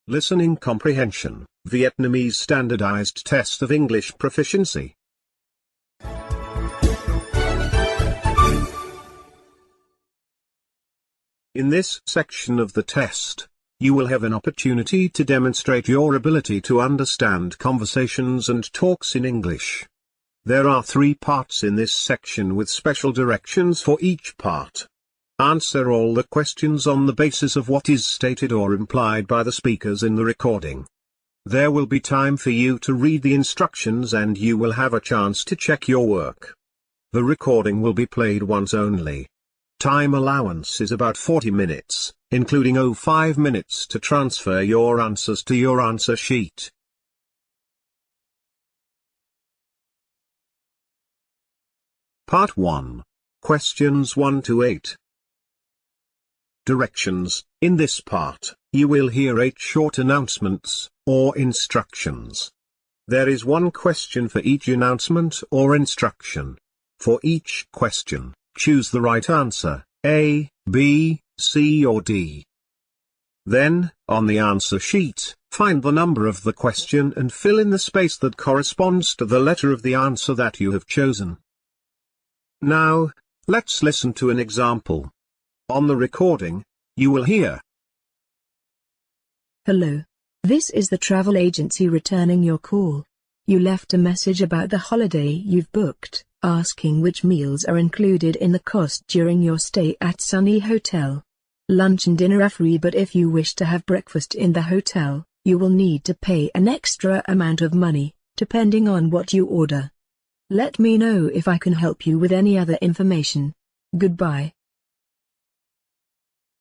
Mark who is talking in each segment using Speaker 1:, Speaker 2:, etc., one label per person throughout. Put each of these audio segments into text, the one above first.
Speaker 1: Listening Comprehension, Vietnamese Standardized Test of English Proficiency. In this section of the test, you will have an opportunity to demonstrate your ability to understand conversations and talks in English. There are 3 parts in this section with special directions for each part. Answer all the questions on the basis of what is stated or implied by the speakers in the recording. There will be time for you to read the instructions and you will have a chance to check your work. The recording will be played once only. Time allowance is about 40 minutes, including 05 minutes to transfer your answers to your answer sheet. Part 1. Questions 1 to 8. Directions. In this part, you will hear 8 short announcements, or instructions. There is 1 question for each announcement or instruction. For each question, choose the right answer, A, B, C or D. Then, on the answer sheet, find the number of the question and fill in the space that corresponds to the letter of the answer that you have chosen. Now, let's listen to an example. On the recording, you will hear:
Speaker 2: Hello. This is the travel agency returning your call. You left a message about the holiday you've booked, asking which meals are included in the cost during your stay at Sunny Hotel. Lunch and dinner are free, but if you wish to have breakfast in the hotel, you will need to pay an extra amount of money, depending on what you order. Let me know if I can help you with any other information. Goodbye.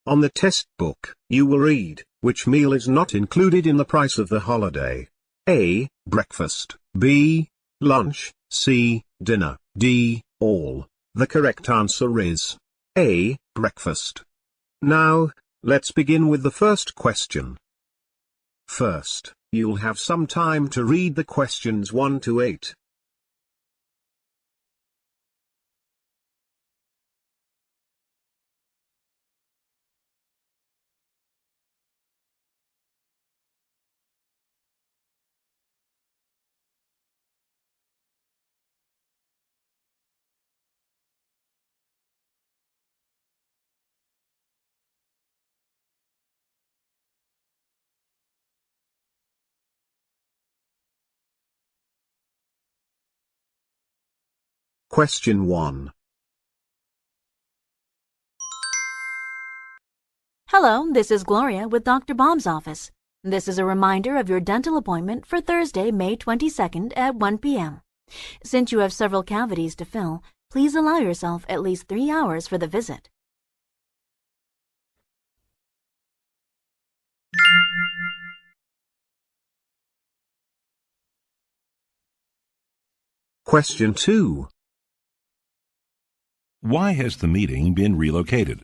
Speaker 1: On the test book, you will read, which meal is not included in the price of the holiday. A. Breakfast. B. Lunch. C. Dinner. D. All. The correct answer is A. Breakfast. Now, let's begin with the first question. First, you'll have some time to read the questions 1 to 8. Question 1.
Speaker 3: Hello, this is Gloria with Dr. Bob's office. This is a reminder of your dental appointment for Thursday, May 22nd at 1 p.m. Since you have several cavities to fill, please allow yourself at least 3 hours for the visit.
Speaker 1: Question 2.
Speaker 4: Why has the meeting been relocated?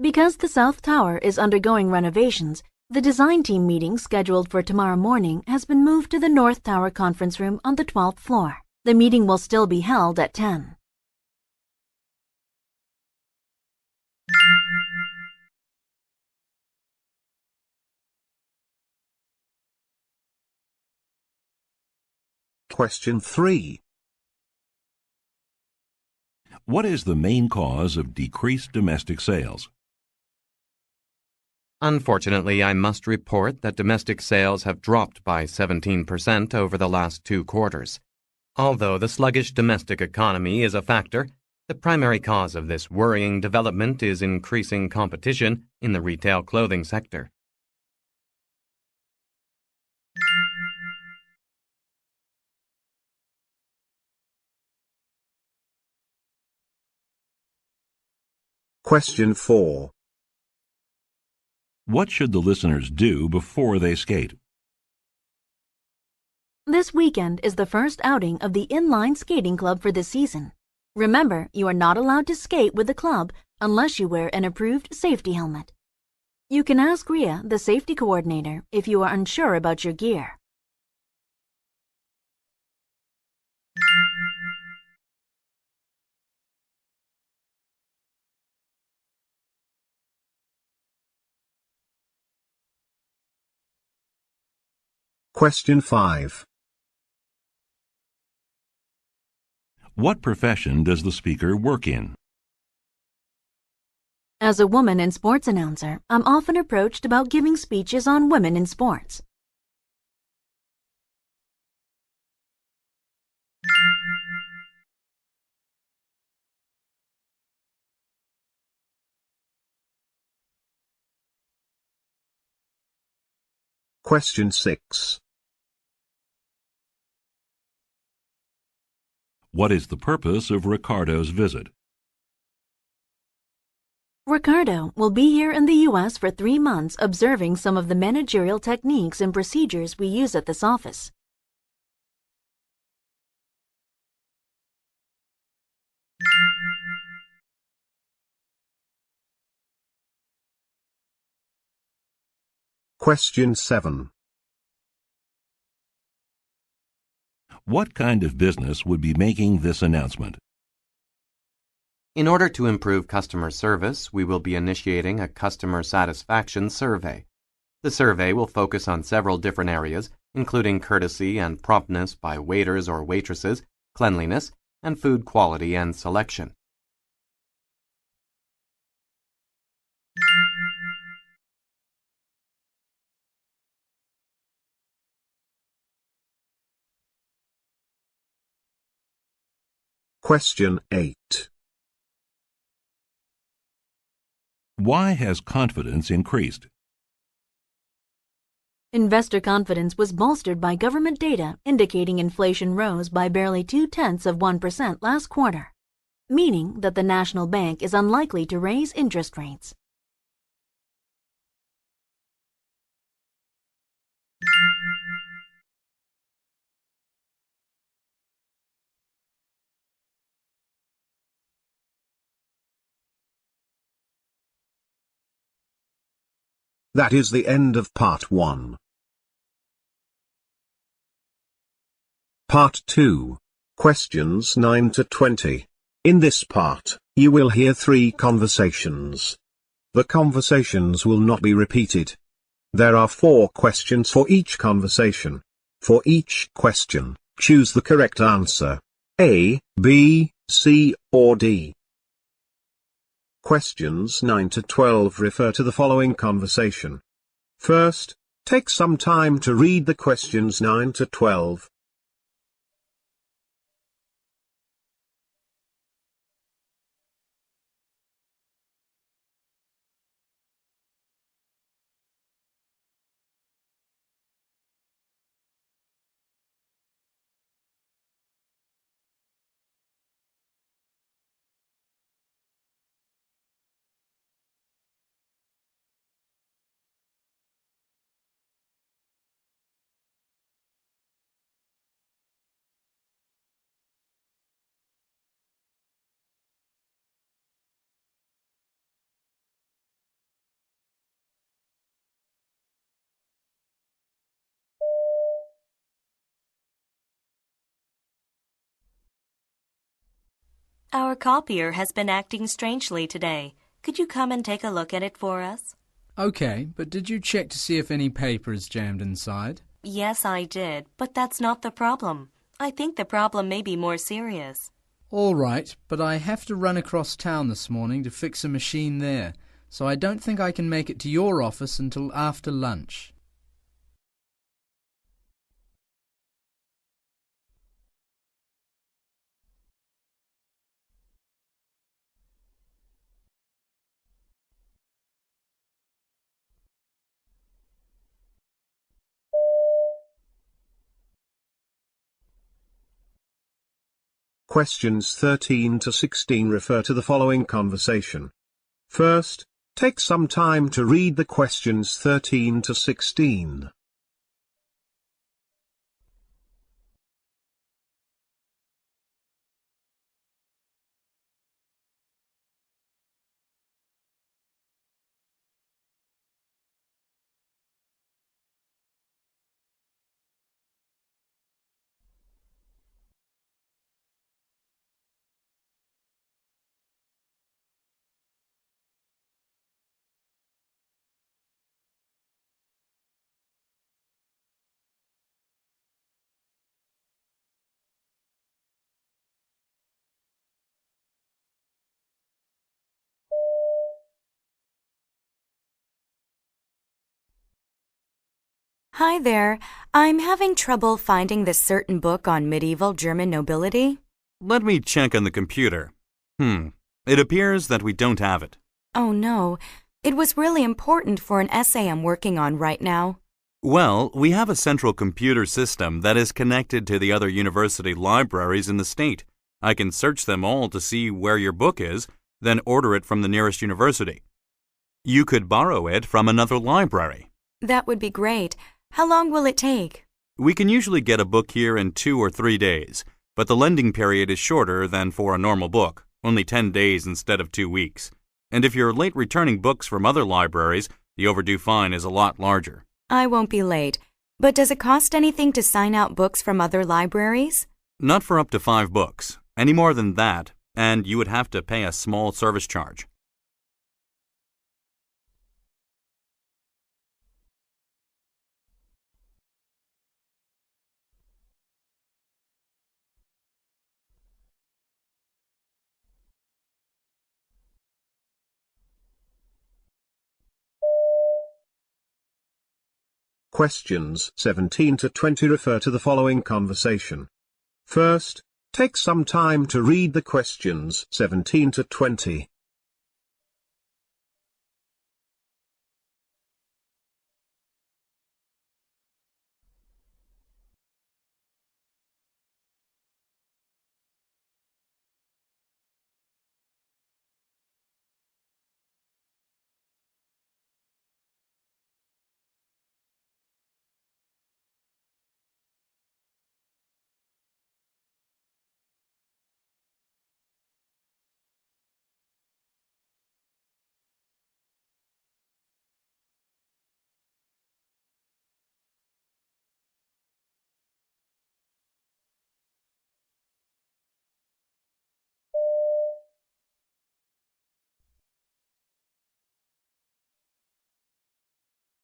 Speaker 3: Because the South Tower is undergoing renovations, the design team meeting scheduled for tomorrow morning has been moved to the North Tower conference room on the 12th floor. The meeting will still be held at 10.
Speaker 1: Question 3.
Speaker 4: What is the main cause of decreased domestic sales?
Speaker 5: Unfortunately, I must report that domestic sales have dropped by 17% over the last 2 quarters. Although the sluggish domestic economy is a factor, the primary cause of this worrying development is increasing competition in the retail clothing sector.
Speaker 1: Question 4.
Speaker 4: What should the listeners do before they skate?
Speaker 3: This weekend is the first outing of the Inline Skating Club for this season. Remember, you are not allowed to skate with the club unless you wear an approved safety helmet. You can ask Ria, the safety coordinator, if you are unsure about your gear.
Speaker 1: Question 5.
Speaker 4: What profession does the speaker work in?
Speaker 3: As a woman and sports announcer, I'm often approached about giving speeches on women in sports.
Speaker 1: Question 6.
Speaker 4: What is the purpose of Ricardo's visit?
Speaker 3: Ricardo will be here in the U.S. for 3 months observing some of the managerial techniques and procedures we use at this office.
Speaker 1: Question 7.
Speaker 4: What kind of business would be making this announcement?
Speaker 5: In order to improve customer service, we will be initiating a customer satisfaction survey. The survey will focus on several different areas, including courtesy and promptness by waiters or waitresses, cleanliness, and food quality and selection.
Speaker 1: Question 8.
Speaker 4: Why has confidence increased?
Speaker 3: Investor confidence was bolstered by government data indicating inflation rose by barely 0.2% last quarter, meaning that the national bank is unlikely to raise interest rates.
Speaker 1: That is the end of part 1. Part 2. Questions 9 to 20. In this part, you will hear 3 conversations. The conversations will not be repeated. There are 4 questions for each conversation. For each question, choose the correct answer. A, B, C, or D. Questions 9 to 12 refer to the following conversation. First, take some time to read the questions 9 to 12.
Speaker 6: Our copier has been acting strangely today. Could you come and take a look at it for us?
Speaker 7: Okay, but did you check to see if any paper is jammed inside?
Speaker 6: Yes, I did, but that's not the problem. I think the problem may be more serious.
Speaker 7: All right, but I have to run across town this morning to fix a machine there, so I don't think I can make it to your office until after lunch.
Speaker 1: Questions 13 to 16 refer to the following conversation. First, take some time to read the questions 13 to 16.
Speaker 8: Hi there. I'm having trouble finding this certain book on medieval German nobility.
Speaker 9: Let me check on the computer. It appears that we don't have it.
Speaker 8: Oh no, it was really important for an essay I'm working on right now.
Speaker 9: Well, we have a central computer system that is connected to the other university libraries in the state. I can search them all to see where your book is, then order it from the nearest university. You could borrow it from another library.
Speaker 8: That would be great. How long will it take?
Speaker 9: We can usually get a book here in 2 or 3 days, but the lending period is shorter than for a normal book, only 10 days instead of 2 weeks. And if you're late returning books from other libraries, the overdue fine is a lot larger.
Speaker 8: I won't be late. But does it cost anything to sign out books from other libraries?
Speaker 9: Not for up to 5 books. Any more than that, and you would have to pay a small service charge.
Speaker 1: Questions 17 to 20 refer to the following conversation. First, take some time to read the questions 17 to 20.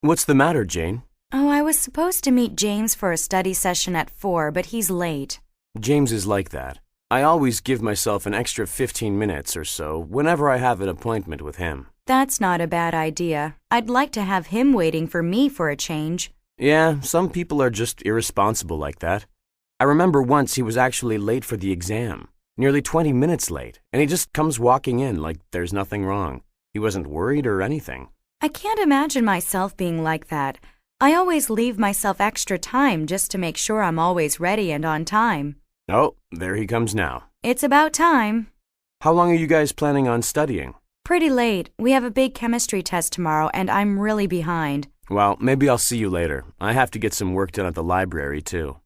Speaker 10: What's the matter, Jane?
Speaker 8: Oh, I was supposed to meet James for a study session at 4, but he's late.
Speaker 10: James is like that. I always give myself an extra 15 minutes or so whenever I have an appointment with him.
Speaker 8: That's not a bad idea. I'd like to have him waiting for me for a change.
Speaker 10: Yeah, some people are just irresponsible like that. I remember once he was actually late for the exam, nearly 20 minutes late, and he just comes walking in like there's nothing wrong. He wasn't worried or anything.
Speaker 8: I can't imagine myself being like that. I always leave myself extra time just to make sure I'm always ready and on time.
Speaker 10: Oh, there he comes now.
Speaker 8: It's about time.
Speaker 10: How long are you guys planning on studying?
Speaker 8: Pretty late. We have a big chemistry test tomorrow, and I'm really behind.
Speaker 10: Well, maybe I'll see you later. I have to get some work done at the library, too.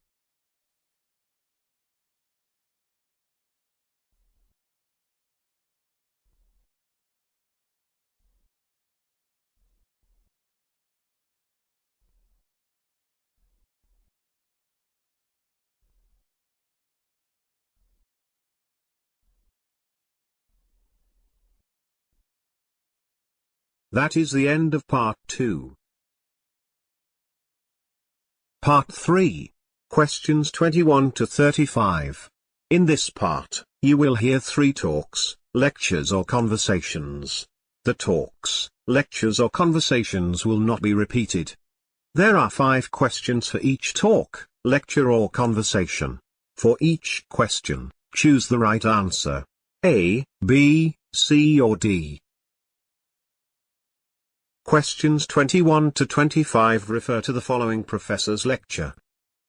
Speaker 1: That is the end of part 2. Part 3. Questions 21 to 35. In this part, you will hear 3 talks, lectures or conversations. The talks, lectures or conversations will not be repeated. There are 5 questions for each talk, lecture or conversation. For each question, choose the right answer. A, B, C or D. Questions 21 to 25 refer to the following professor's lecture.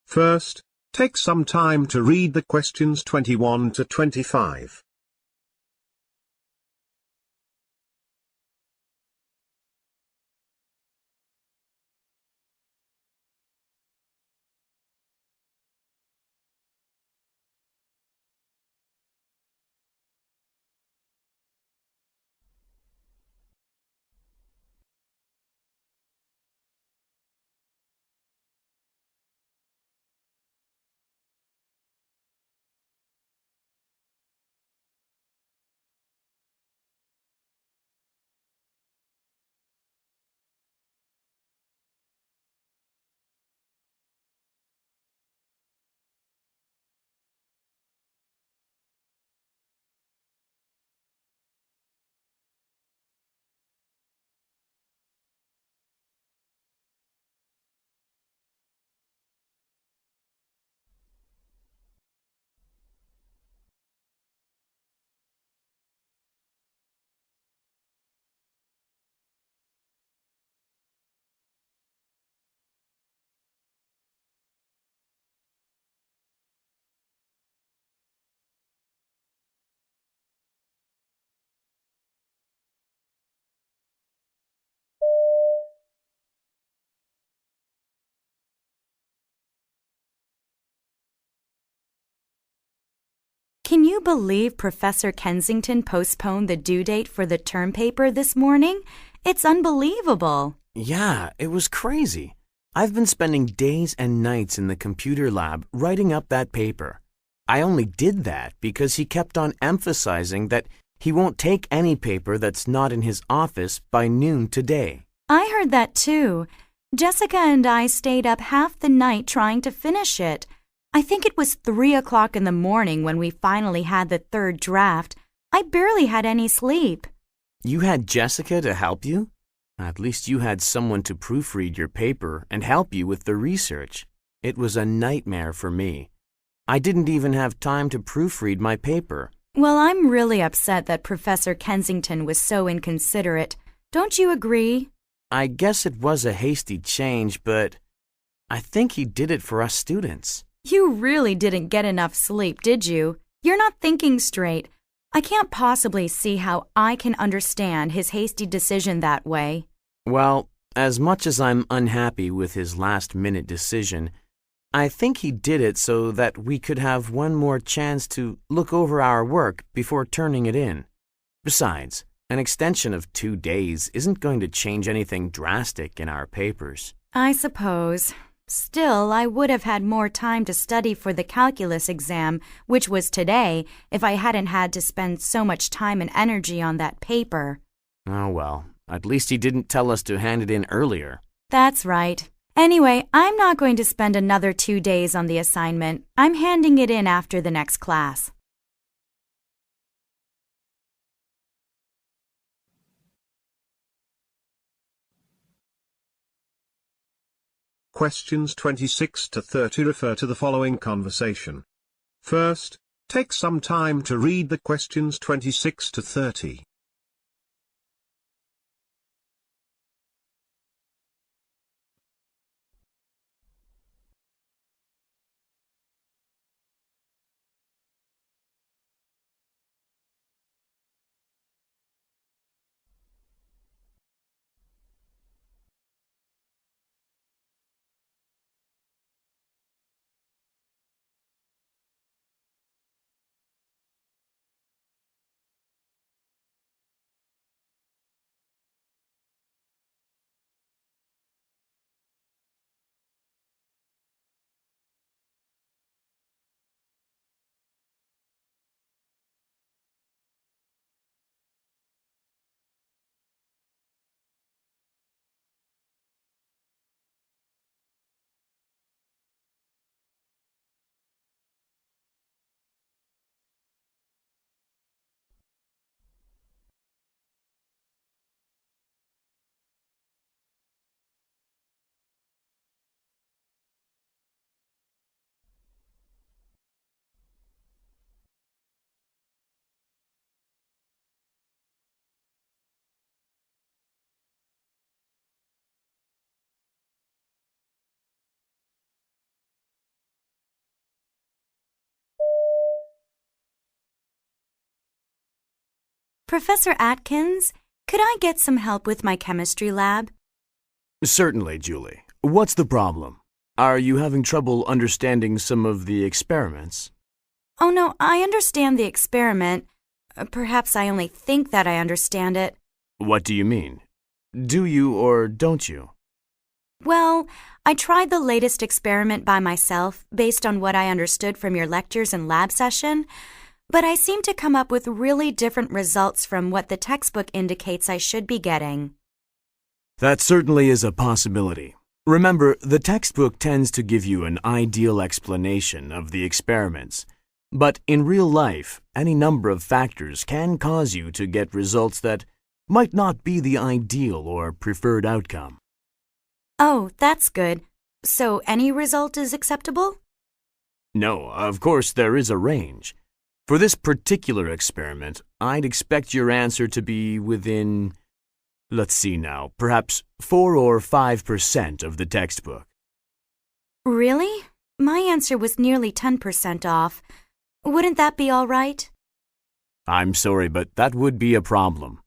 Speaker 1: First, take some time to read the questions 21 to 25.
Speaker 8: believe Professor Kensington postponed the due date for the term paper this morning? It's unbelievable.
Speaker 10: Yeah, it was crazy. I've been spending days and nights in the computer lab writing up that paper. I only did that because he kept on emphasizing that he won't take any paper that's not in his office by noon today.
Speaker 8: I heard that too. Jessica and I stayed up half the night trying to finish it. I think it was 3 o'clock in the morning when we finally had the third draft. I barely had any sleep.
Speaker 10: You had Jessica to help you? At least you had someone to proofread your paper and help you with the research. It was a nightmare for me. I didn't even have time to proofread my paper.
Speaker 8: Well, I'm really upset that Professor Kensington was so inconsiderate. Don't you agree?
Speaker 10: I guess it was a hasty change, but I think he did it for us students.
Speaker 8: You really didn't get enough sleep, did you? You're not thinking straight. I can't possibly see how I can understand his hasty decision that way.
Speaker 10: Well, as much as I'm unhappy with his last-minute decision, I think he did it so that we could have one more chance to look over our work before turning it in. Besides, an extension of 2 days isn't going to change anything drastic in our papers.
Speaker 8: I suppose. Still, I would have had more time to study for the calculus exam, which was today, if I hadn't had to spend so much time and energy on that paper.
Speaker 10: Oh well, at least he didn't tell us to hand it in earlier.
Speaker 8: That's right. Anyway, I'm not going to spend another 2 days on the assignment. I'm handing it in after the next class.
Speaker 1: Questions 26 to 30 refer to the following conversation. First, take some time to read the questions 26 to 30.
Speaker 8: Professor Atkins, could I get some help with my chemistry lab?
Speaker 10: Certainly, Julie. What's the problem? Are you having trouble understanding some of the experiments?
Speaker 8: Oh no, I understand the experiment. Perhaps I only think that I understand it.
Speaker 10: What do you mean? Do you or don't you?
Speaker 8: Well, I tried the latest experiment by myself based on what I understood from your lectures and lab session, but I seem to come up with really different results from what the textbook indicates I should be getting.
Speaker 10: That certainly is a possibility. Remember, the textbook tends to give you an ideal explanation of the experiments, but in real life, any number of factors can cause you to get results that might not be the ideal or preferred outcome.
Speaker 8: Oh, that's good. So any result is acceptable?
Speaker 10: No, of course there is a range. For this particular experiment, I'd expect your answer to be within, let's see now, perhaps 4 or 5% of the textbook.
Speaker 8: Really? My answer was nearly 10% off. Wouldn't that be all right?
Speaker 10: I'm sorry, but that would be a problem.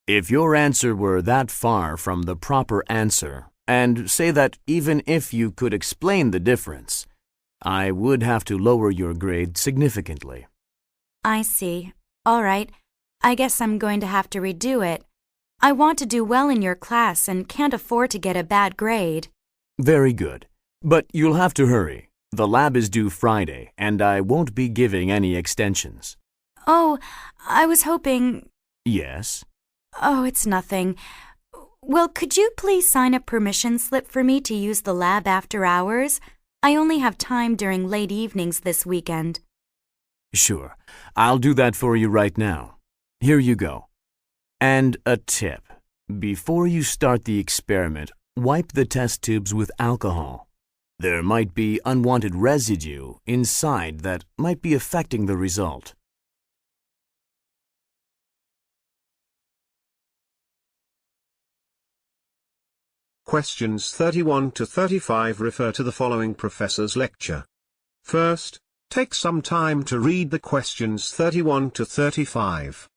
Speaker 10: If your answer were that far from the proper answer, and say that even if you could explain the difference, I would have to lower your grade significantly.
Speaker 8: I see. All right. I guess I'm going to have to redo it. I want to do well in your class and can't afford to get a bad grade.
Speaker 10: Very good. But you'll have to hurry. The lab is due Friday, and I won't be giving any extensions.
Speaker 8: Oh, I was hoping...
Speaker 10: Yes?
Speaker 8: Oh, it's nothing. Well, could you please sign a permission slip for me to use the lab after hours? I only have time during late evenings this weekend.
Speaker 10: Sure. I'll do that for you right now. Here you go. And a tip. Before you start the experiment, wipe the test tubes with alcohol. There might be unwanted residue inside that might be affecting the result.
Speaker 1: Questions 31 to 35 refer to the following professor's lecture. First, take some time to read the questions 31 to 35.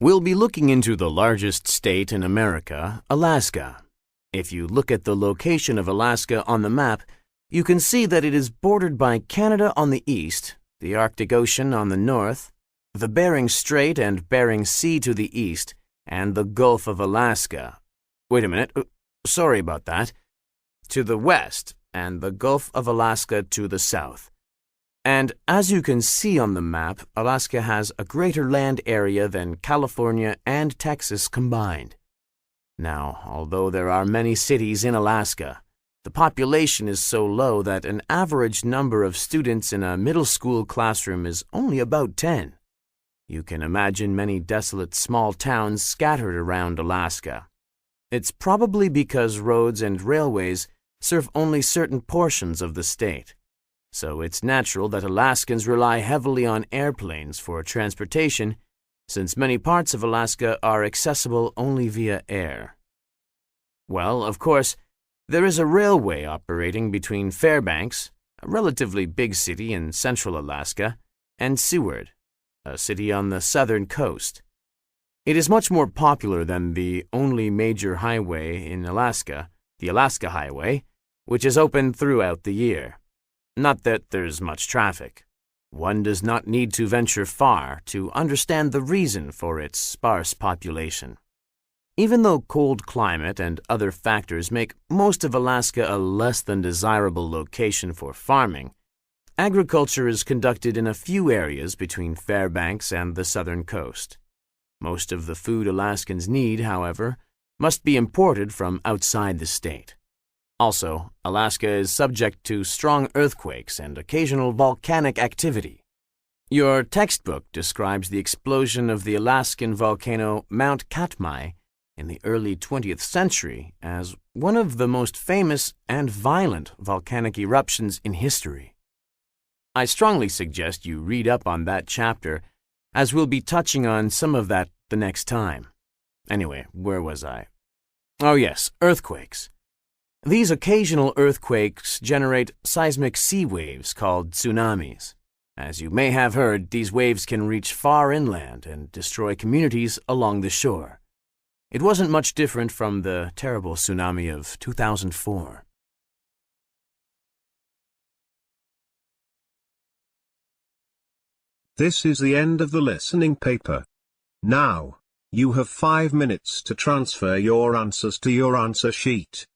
Speaker 10: We'll be looking into the largest state in America, Alaska. If you look at the location of Alaska on the map, you can see that it is bordered by Canada on the east, the Arctic Ocean on the north, the Bering Strait and Bering Sea to the east, and the Gulf of Alaska. Wait a minute, sorry about that. To the west, and the Gulf of Alaska to the south. And as you can see on the map, Alaska has a greater land area than California and Texas combined. Now, although there are many cities in Alaska, the population is so low that an average number of students in a middle school classroom is only about 10. You can imagine many desolate small towns scattered around Alaska. It's probably because roads and railways serve only certain portions of the state. So it's natural that Alaskans rely heavily on airplanes for transportation, since many parts of Alaska are accessible only via air. Well, of course, there is a railway operating between Fairbanks, a relatively big city in central Alaska, and Seward, a city on the southern coast. It is much more popular than the only major highway in Alaska, the Alaska Highway, which is open throughout the year. Not that there's much traffic. One does not need to venture far to understand the reason for its sparse population. Even though cold climate and other factors make most of Alaska a less than desirable location for farming, agriculture is conducted in a few areas between Fairbanks and the southern coast. Most of the food Alaskans need, however, must be imported from outside the state. Also, Alaska is subject to strong earthquakes and occasional volcanic activity. Your textbook describes the explosion of the Alaskan volcano Mount Katmai in the early 20th century as one of the most famous and violent volcanic eruptions in history. I strongly suggest you read up on that chapter, as we'll be touching on some of that the next time. Anyway, where was I? Oh yes, earthquakes. These occasional earthquakes generate seismic sea waves called tsunamis. As you may have heard, these waves can reach far inland and destroy communities along the shore. It wasn't much different from the terrible tsunami of 2004.
Speaker 1: This is the end of the listening paper. Now, you have 5 minutes to transfer your answers to your answer sheet.